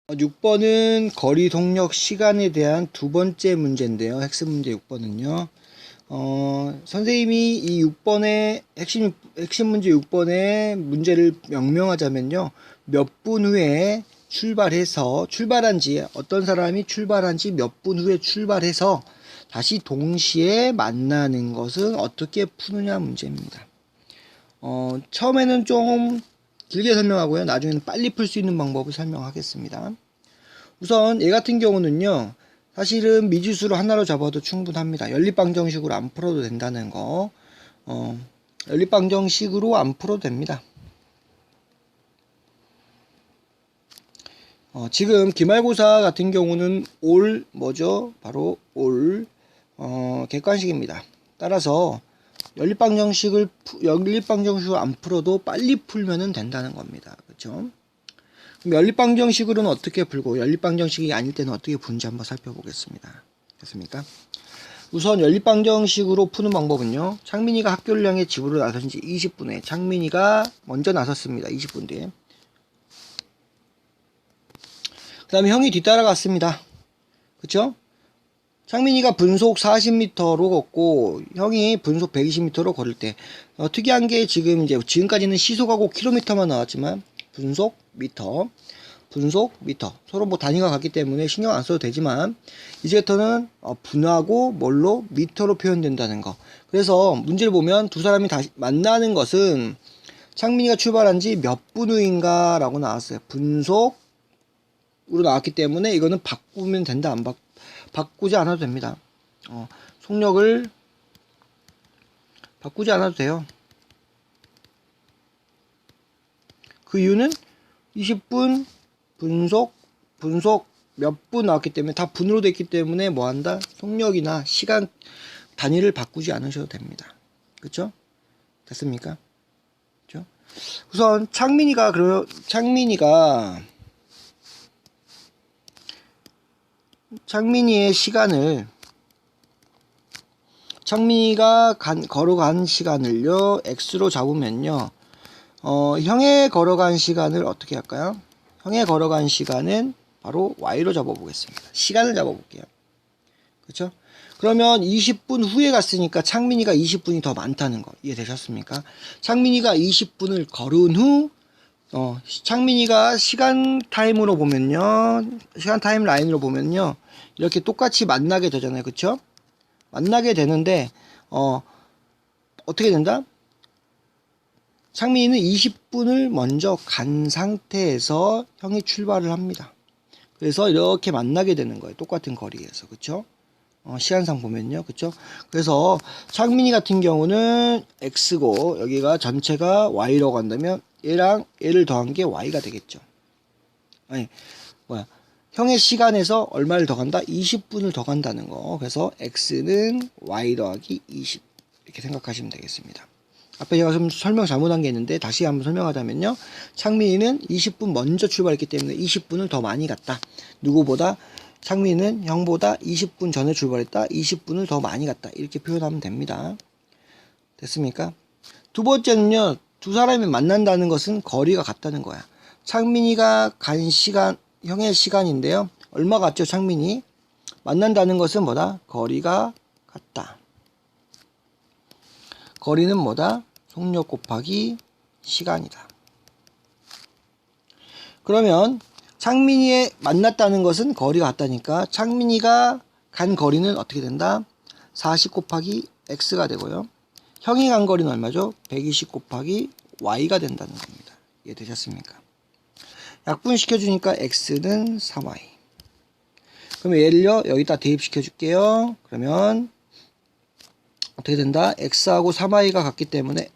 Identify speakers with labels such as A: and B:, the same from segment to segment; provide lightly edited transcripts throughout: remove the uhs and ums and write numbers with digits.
A: 6번은 거리 동력 시간에 대한 두 번째 문제인데요. 핵심 문제 6번은요. 선생님이 이 6번의 핵심 문제 6번의 문제를 명명하자면요. 몇 분 후에 출발한지, 어떤 사람이 출발한지 몇 분 후에 출발해서 다시 동시에 만나는 것은 어떻게 푸느냐 문제입니다. 처음에는 좀 길게 설명하고요. 나중에는 빨리 풀 수 있는 방법을 설명하겠습니다. 우선 얘 같은 경우는요. 사실은 미지수를 하나로 잡아도 충분합니다. 연립방정식으로 안 풀어도 된다는 거. 연립방정식으로 안 풀어도 됩니다. 지금 기말고사 같은 경우는 바로 객관식입니다. 따라서 연립방정식을 안 풀어도 빨리 풀면은 된다는 겁니다. 그렇죠? 그럼 연립방정식으로는 어떻게 풀고 연립방정식이 아닐 때는 어떻게 푸는지 한번 살펴보겠습니다. 됐습니까? 우선 연립방정식으로 푸는 방법은요. 창민이가 학교를 향해 집으로 나선 지 20분에 창민이가 먼저 나섰습니다. 20분 뒤에. 그 다음에 형이 뒤따라갔습니다. 그쵸? 창민이가 분속 40m로 걷고 형이 분속 120m로 걸을 때 특이한 게 지금까지는 시속하고 킬로미터만 나왔지만 분속 미터 서로 뭐 단위가 같기 때문에 신경 안 써도 되지만 이제부터는 분하고 뭘로 미터로 표현된다는 거. 그래서 문제를 보면 두 사람이 다시 만나는 것은 창민이가 출발한 지 몇 분 후인가 라고 나왔어요. 분속으로 나왔기 때문에 이거는 바꾸면 된다. 바꾸지 않아도 됩니다. 속력을 바꾸지 않아도 돼요. 그 이유는 20분 분속 몇 분 나왔기 때문에 다 분으로 됐기 때문에 뭐한다? 속력이나 시간 단위를 바꾸지 않으셔도 됩니다. 그쵸? 됐습니까? 그쵸? 우선 창민이가 창민이가 걸어간 시간을요 x로 잡으면요 형의 걸어간 시간을 어떻게 할까요? 형의 걸어간 시간은 바로 y로 잡아보겠습니다. 시간을 잡아볼게요. 그렇죠? 그러면 20분 후에 갔으니까 창민이가 20분이 더 많다는 거 이해되셨습니까? 창민이가 20분을 걸은 후 창민이가 시간 타임 라인으로 보면요 이렇게 똑같이 만나게 되잖아요. 그쵸? 만나게 되는데 어떻게 된다? 창민이는 20분을 먼저 간 상태에서 형이 출발을 합니다. 그래서 이렇게 만나게 되는 거예요. 똑같은 거리에서. 그쵸? 시간상 보면요. 그쵸? 그래서 창민이 같은 경우는 x고 여기가 전체가 y라고 한다면 얘랑 얘를 더한 게 y가 되겠죠. 형의 시간에서 얼마를 더 간다? 20분을 더 간다는 거. 그래서 x는 y 더하기 20 이렇게 생각하시면 되겠습니다. 앞에 제가 좀 설명 잘못한 게 있는데 다시 한번 설명하자면요. 창민이는 20분 먼저 출발했기 때문에 20분을 더 많이 갔다. 누구보다 창민이는 형보다 20분 전에 출발했다. 20분을 더 많이 갔다. 이렇게 표현하면 됩니다. 됐습니까? 두 번째는요. 두 사람이 만난다는 것은 거리가 같다는 거야. 창민이가 간 시간, 형의 시간인데요. 얼마 갔죠, 창민이? 만난다는 것은 뭐다? 거리가 같다. 거리는 뭐다? 속력 곱하기 시간이다. 그러면 창민이의 만났다는 것은 거리가 같다니까 창민이가 간 거리는 어떻게 된다? 40 곱하기 x가 되고요. 형이 간 거리는 얼마죠? 120 곱하기 y가 된다는 겁니다. 이해되셨습니까? 약분시켜주니까 x는 3y. 그러면 얘를요 여기다 대입시켜 줄게요. 그러면 어떻게 된다? x하고 3y가 같기 때문에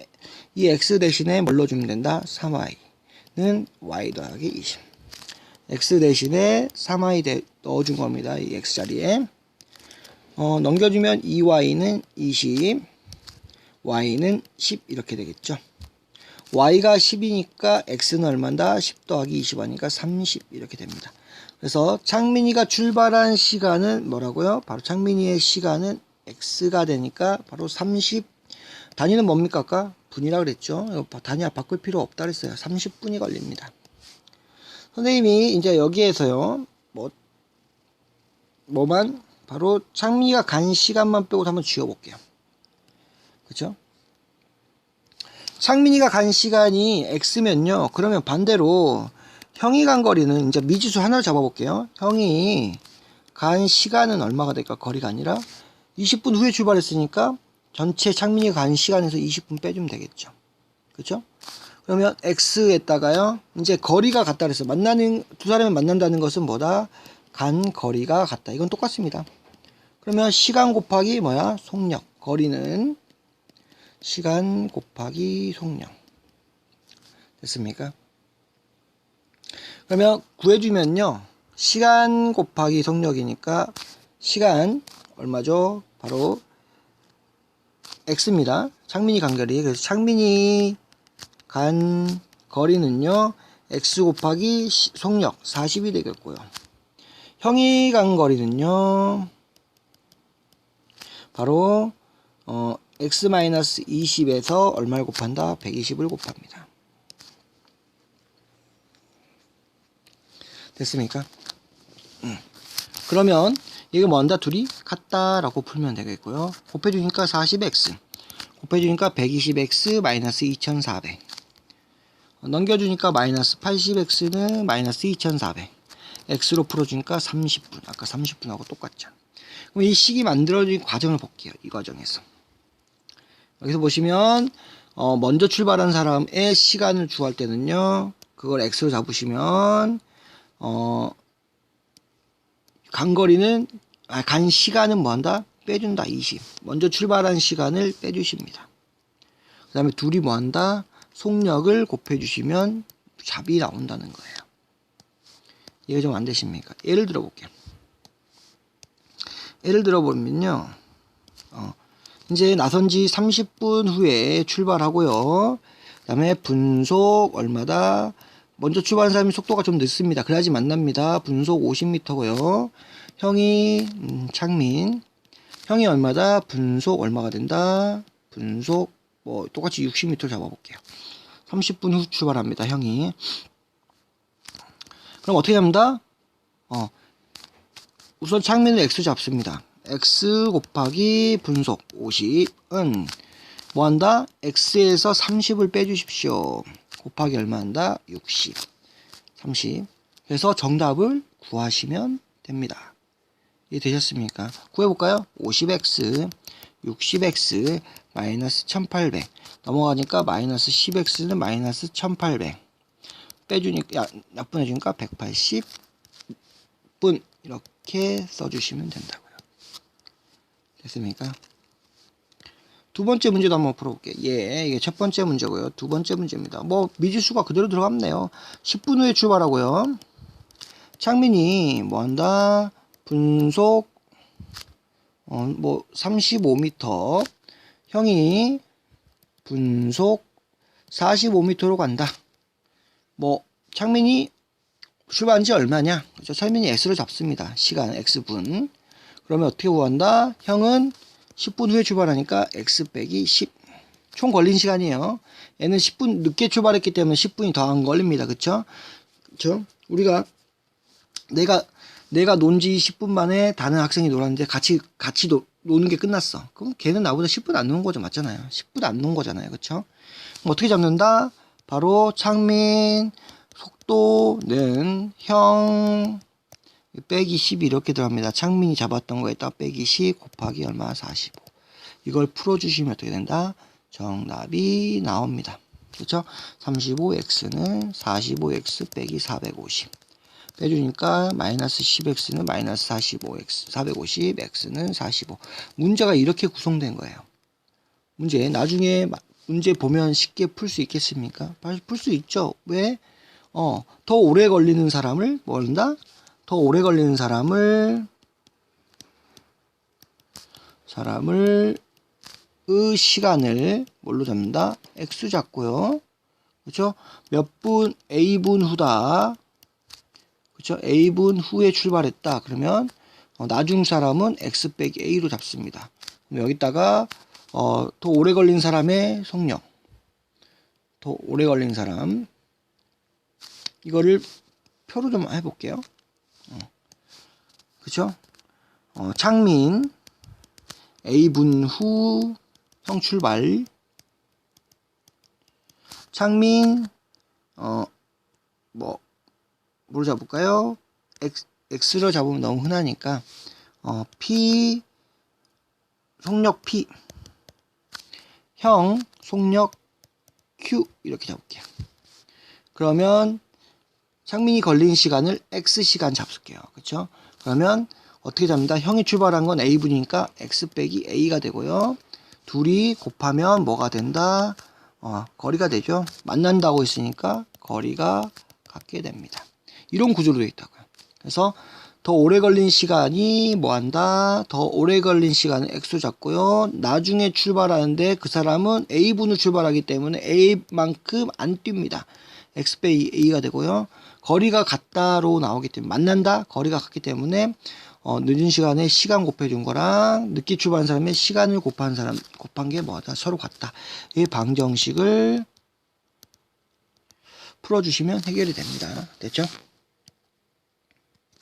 A: 이 x 대신에 뭘로 주면 된다? 3y는 y 더하기 20. x 대신에 3y 넣어준 겁니다. 이 x 자리에. 넘겨주면 2y는 20, y는 10 이렇게 되겠죠. y가 10이니까 x는 얼마다? 10 더하기 20 하니까 30 이렇게 됩니다. 그래서 창민이가 출발한 시간은 뭐라고요? 바로 창민이의 시간은 x가 되니까 바로 30 단위는 뭡니까? 아까 분이라 그랬죠. 단위 바꿀 필요 없다 그랬어요. 30분이 걸립니다. 선생님이 이제 여기에서요, 뭐만, 바로 창민이가 간 시간만 빼고 한번 지워볼게요. 그쵸? 창민이가 간 시간이 x면요, 그러면 반대로 형이 간 거리는 이제 미지수 하나를 잡아볼게요. 형이 간 시간은 얼마가 될까? 거리가 아니라 20분 후에 출발했으니까 전체 창민이가 간 시간에서 20분 빼주면 되겠죠. 그쵸? 그러면 x에다가요, 이제 거리가 같다 그랬어요. 두 사람이 만난다는 것은 뭐다? 간 거리가 같다. 이건 똑같습니다. 그러면 시간 곱하기 뭐야? 속력. 거리는 시간 곱하기 속력. 됐습니까? 그러면 구해주면요, 시간 곱하기 속력이니까 시간 얼마죠? 바로 x입니다. 창민이 간 거리. 그래서 창민이 간 거리는요, x 곱하기 속력 40이 되겠고요. 형이 간 거리는요, 바로 x-20에서 얼마를 곱한다? 120을 곱합니다. 됐습니까? 그러면 이게 뭐한다? 둘이 같다라고 풀면 되겠고요. 곱해주니까 40x, 곱해주니까 120x 마이너스 2400, 넘겨주니까 마이너스 80x는 마이너스 2400, x로 풀어주니까 30분. 아까 30분하고 똑같죠. 그럼 이 식이 만들어진 과정을 볼게요. 이 과정에서 여기서 보시면 먼저 출발한 사람의 시간을 구할 때는요, 그걸 x로 잡으시면 간 시간은 뭐한다? 빼준다. 20. 먼저 출발한 시간을 빼주십니다. 그 다음에 둘이 뭐한다? 속력을 곱해주시면 답이 나온다는 거예요. 이해가 좀 안 되십니까? 예를 들어 볼게요. 예를 들어 보면요, 이제 나선 지 30분 후에 출발하고요. 그 다음에 분속 얼마다? 먼저 출발한 사람이 속도가 좀 늦습니다. 그래야지 만납니다. 분속 50m고요. 형이 창민, 형이 얼마다? 분속 얼마가 된다? 분속 똑같이 60m를 잡아볼게요. 30분 후 출발합니다. 형이. 그럼 어떻게 합니다? 우선 창민을 x 잡습니다. x 곱하기 분속 50은 뭐한다? x에서 30을 빼주십시오. 곱하기 얼마 한다? 60. 30. 그래서 정답을 구하시면 됩니다. 이해되셨습니까? 구해볼까요? 50x, 60x, 마이너스 1800. 넘어가니까 마이너스 10x는 마이너스 1800. 빼주니까, 약분해주니까 180분. 이렇게 써주시면 된다고요. 됐습니까? 두 번째 문제도 한번 풀어볼게요. 예, 이게 첫 번째 문제고요. 두 번째 문제입니다. 미지수가 그대로 들어갔네요. 10분 후에 출발하고요. 창민이 뭐한다? 분속 35m, 형이 분속 45m로 간다. 창민이 출발한 지 얼마냐? 그렇죠? 창민이 x를 잡습니다. 시간 x분. 그러면 어떻게 구한다? 형은 10분 후에 출발하니까 x 빼기 10. 총 걸린 시간이에요. 얘는 10분 늦게 출발했기 때문에 10분이 더 안 걸립니다. 그쵸? 그쵸? 내가 논 지 10분 만에 다른 학생이 놀았는데 같이 노는 게 끝났어. 그럼 걔는 나보다 10분 안 노는 거죠. 맞잖아요. 10분 안 노는 거잖아요. 그쵸? 그럼 어떻게 잡는다? 바로 창민 속도는 형 빼기 10 이렇게 들어갑니다. 창민이 잡았던 거에다 빼기 10 곱하기 얼마? 45. 이걸 풀어주시면 어떻게 된다? 정답이 나옵니다. 그렇죠? 35x는 45x 빼기 450. 빼주니까 마이너스 10x는 마이너스 45x, 450x는 45. 문제가 이렇게 구성된 거예요. 나중에 문제 보면 쉽게 풀 수 있겠습니까? 풀 수 있죠. 왜? 더 오래 걸리는 사람을 모른다? 더 오래 걸리는 사람을 의 시간을 뭘로 잡는다? x 잡고요. 그렇죠? 몇 분, a분 후다. 그렇죠? a분 후에 출발했다. 그러면 나중 사람은 x 빼기 a로 잡습니다. 그럼 여기다가 더 오래 걸린 사람의 속력, 더 오래 걸린 사람, 이거를 표로 좀 해볼게요. 그쵸? 창민 A분 후 형 출발. 창민 뭐로 잡을까요? X로 잡으면 너무 흔하니까 P 속력 P 형 속력 Q 이렇게 잡을게요. 그러면 창민이 걸린 시간을 X시간 잡을게요. 그쵸? 그러면 어떻게 잡니다? 형이 출발한 건 A분이니까 X 빼기 A가 되고요. 둘이 곱하면 뭐가 된다? 거리가 되죠. 만난다고 했으니까 거리가 같게 됩니다. 이런 구조로 되어 있다고요. 그래서 더 오래 걸린 시간이 뭐한다? 더 오래 걸린 시간은 X로 잡고요. 나중에 출발하는데 그 사람은 A분으로 출발하기 때문에 A만큼 안 뜁니다. X 빼기 A가 되고요. 거리가 같다로 나오기 때문에 만난다? 거리가 같기 때문에 늦은 시간에 시간 곱해준 거랑 늦게 출발한 사람의 시간을 곱한 게 뭐다? 서로 같다. 이 방정식을 풀어주시면 해결이 됩니다. 됐죠?